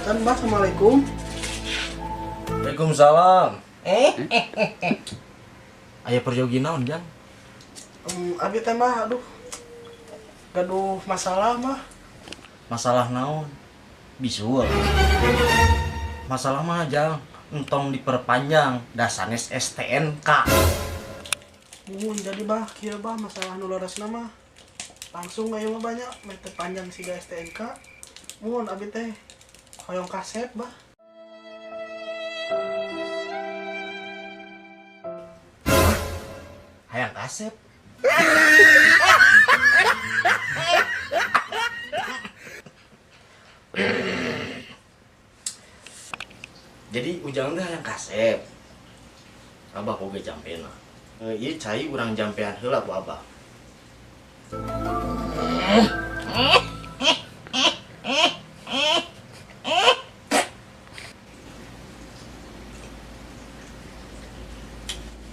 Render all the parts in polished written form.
Kan Mbak, Assalamualaikum. Waalaikumsalam. Aya perjogi naon, Jang? Abi teh mah aduh. Gaduh masalah mah. Masalah naon? Bisul. Masalah mah Jang, entong diperpanjang dasanes STNK. Jadi bah, kieu bah masalah nu leresna mah. Langsung aya mah banyak mete panjang siga STNK. Muhun abi teh hoyong kasep bah. Hayang kasep. Jadi ujang teh hayang kasep. Abah oge jampena. Ieu cai urang jampean heula ku Abah.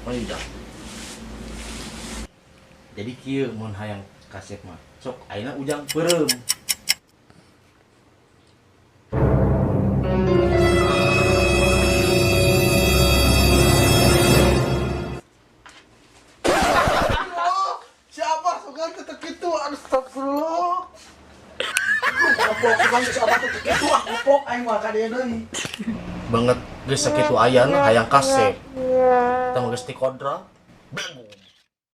Manjang. Jadi kieu mun hayang kasep mah. Sok ayeuna ujang peureum. Siapa sugan teu kitu? Astagfirullah. Goblok sugan siapa teu kitu? Goblok aing mah ka dieu deui. Banget geus sakitu ayana hayang kasep. Tah geus ti kodra. Bego.